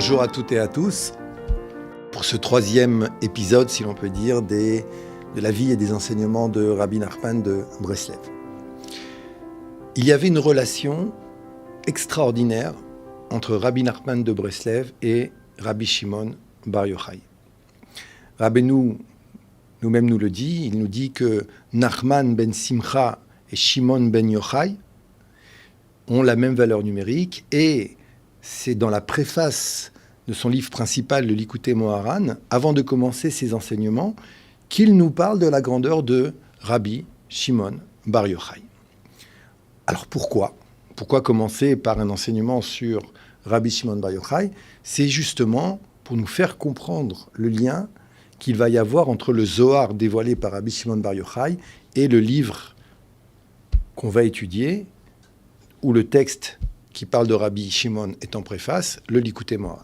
Bonjour à toutes et à tous pour ce troisième épisode, si l'on peut dire, de la vie et des enseignements de Rabbi Nachman de Breslev. Il y avait une relation extraordinaire entre Rabbi Nachman de Breslev et Rabbi Shimon Bar Yochai. Rabbeinu nous-mêmes nous le dit, il nous dit que Nachman ben Simcha et Shimon ben Yochai ont la même valeur numérique, et c'est dans la préface de son livre principal, le Likutei Moharan, avant de commencer ses enseignements, qu'il nous parle de la grandeur de Rabbi Shimon Bar Yochai. Alors pourquoi commencer par un enseignement sur Rabbi Shimon Bar Yochai? C'est justement pour nous faire comprendre le lien qu'il va y avoir entre le Zohar dévoilé par Rabbi Shimon Bar Yochai et le livre qu'on va étudier, où le texte qui parle de Rabbi Shimon est en préface, le Likutei Moharan.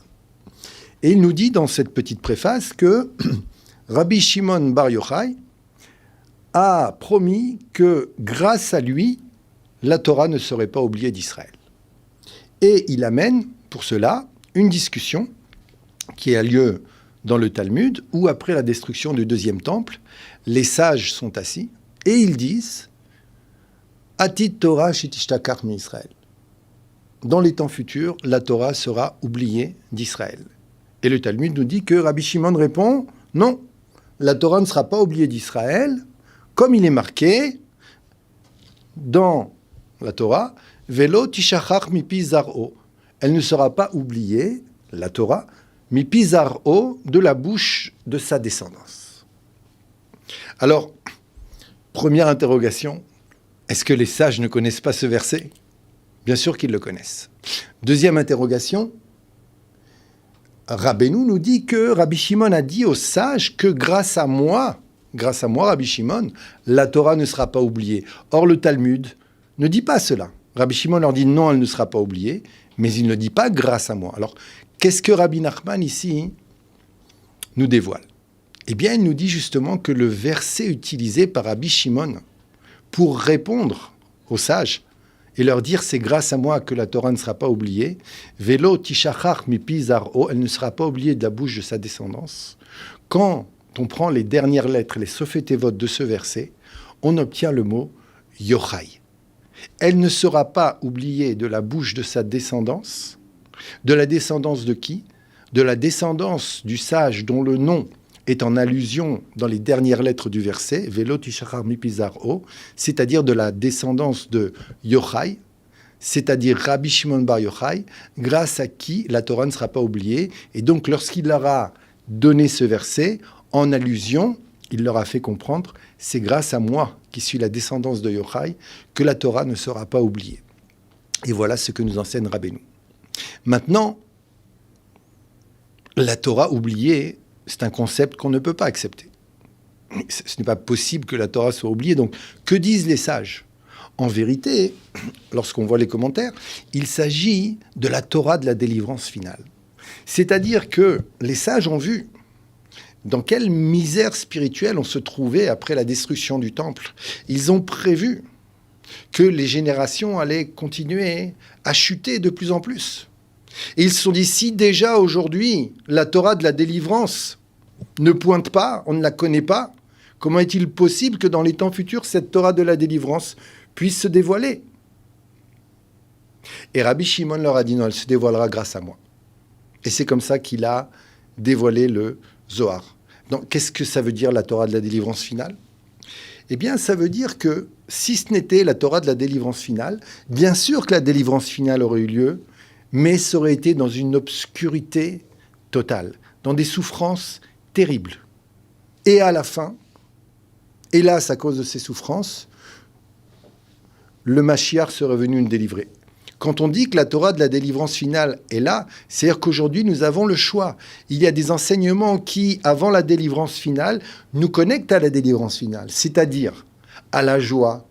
Et il nous dit dans cette petite préface que Rabbi Shimon Bar Yochai a promis que grâce à lui, la Torah ne serait pas oubliée d'Israël. Et il amène pour cela une discussion qui a lieu dans le Talmud, où après la destruction du deuxième temple, les sages sont assis et ils disent « Atid Torah shitishtakach mi-Israël » dans les temps futurs, la Torah sera oubliée d'Israël. Et le Talmud nous dit que Rabbi Shimon répond « Non, la Torah ne sera pas oubliée d'Israël, comme il est marqué dans la Torah, « Velo tishachach mipi zar'o » elle ne sera pas oubliée, la Torah, mipi zar'o, de la bouche de sa descendance. Alors, première interrogation, est-ce que les sages ne connaissent pas ce verset ? Bien sûr qu'ils le connaissent. Deuxième interrogation, Rabbeinu nous dit que Rabbi Shimon a dit aux sages que grâce à moi, Rabbi Shimon, la Torah ne sera pas oubliée. Or, le Talmud ne dit pas cela. Rabbi Shimon leur dit non, elle ne sera pas oubliée, mais il ne dit pas grâce à moi. Alors, qu'est-ce que Rabbi Nachman ici nous dévoile ? Eh bien, il nous dit justement que le verset utilisé par Rabbi Shimon pour répondre aux sages et leur dire c'est grâce à moi que la Torah ne sera pas oubliée, Velo tishachach mipi zar'o, elle ne sera pas oubliée de la bouche de sa descendance. Quand on prend les dernières lettres, les sophétévot de ce verset, on obtient le mot Yochai. Elle ne sera pas oubliée de la bouche de sa descendance. De la descendance de qui ? De la descendance du sage dont le nom est en allusion dans les dernières lettres du verset, Velo tishachar mipi zar'o, c'est-à-dire de la descendance de Yochai, c'est-à-dire Rabbi Shimon Bar Yochai, grâce à qui la Torah ne sera pas oubliée. Et donc, lorsqu'il leur a donné ce verset, en allusion, il leur a fait comprendre, c'est grâce à moi, qui suis la descendance de Yochai, que la Torah ne sera pas oubliée. Et voilà ce que nous enseigne Rabbeinu. Maintenant, la Torah oubliée, c'est un concept qu'on ne peut pas accepter. Ce n'est pas possible que la Torah soit oubliée. Donc, que disent les sages ? En vérité, lorsqu'on voit les commentaires, il s'agit de la Torah de la délivrance finale. C'est-à-dire que les sages ont vu dans quelle misère spirituelle on se trouvait après la destruction du temple. Ils ont prévu que les générations allaient continuer à chuter de plus en plus. Et ils se sont dit, si déjà aujourd'hui, la Torah de la délivrance ne pointe pas, on ne la connaît pas, comment est-il possible que dans les temps futurs, cette Torah de la délivrance puisse se dévoiler ? Et Rabbi Shimon leur a dit, non, elle se dévoilera grâce à moi. Et c'est comme ça qu'il a dévoilé le Zohar. Donc, qu'est-ce que ça veut dire, la Torah de la délivrance finale ? Eh bien, ça veut dire que si ce n'était la Torah de la délivrance finale, bien sûr que la délivrance finale aurait eu lieu, mais ça aurait été dans une obscurité totale, dans des souffrances terribles. Et à la fin, hélas, à cause de ces souffrances, le Mashiach serait venu nous délivrer. Quand on dit que la Torah de la délivrance finale est là, c'est-à-dire qu'aujourd'hui, nous avons le choix. Il y a des enseignements qui, avant la délivrance finale, nous connectent à la délivrance finale, c'est-à-dire à la joie,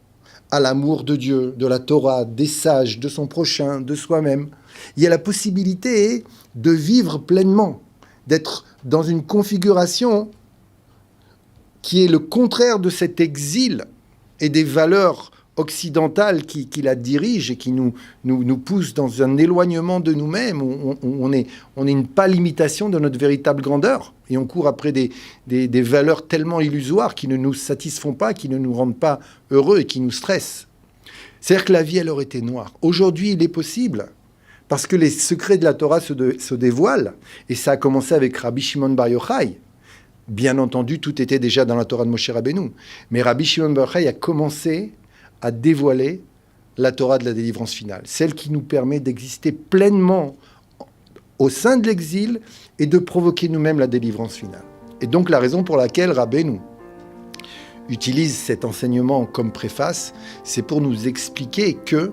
à l'amour de Dieu, de la Torah, des sages, de son prochain, de soi-même. Il y a la possibilité de vivre pleinement, d'être dans une configuration qui est le contraire de cet exil et des valeurs occidentale qui la dirige et qui nous pousse dans un éloignement de nous-mêmes. On est une pâle imitation de notre véritable grandeur. Et on court après des valeurs tellement illusoires qui ne nous satisfont pas, qui ne nous rendent pas heureux et qui nous stressent. C'est-à-dire que la vie, elle aurait été noire. Aujourd'hui, il est possible, parce que les secrets de la Torah se dévoilent. Et ça a commencé avec Rabbi Shimon Bar Yochai. Bien entendu, tout était déjà dans la Torah de Moshe Rabbeinu. Mais Rabbi Shimon Bar Yochai a commencé à dévoiler la Torah de la délivrance finale, celle qui nous permet d'exister pleinement au sein de l'exil et de provoquer nous-mêmes la délivrance finale. Et donc la raison pour laquelle Rabbeinu utilise cet enseignement comme préface, c'est pour nous expliquer que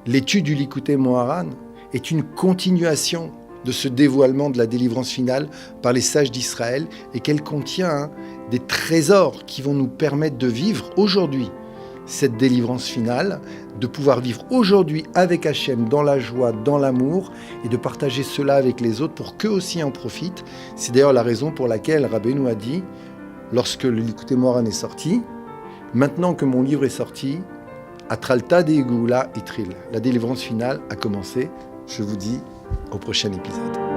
l'étude du Likutei Moharan est une continuation de ce dévoilement de la délivrance finale par les sages d'Israël et qu'elle contient des trésors qui vont nous permettre de vivre aujourd'hui cette délivrance finale, de pouvoir vivre aujourd'hui avec Hachem dans la joie, dans l'amour, et de partager cela avec les autres pour qu'eux aussi en profitent. C'est d'ailleurs la raison pour laquelle Rabbeinu a dit, lorsque le Likutei Moharan est sorti, maintenant que mon livre est sorti, Atralta de Geoula Itril, la délivrance finale a commencé. Je vous dis au prochain épisode.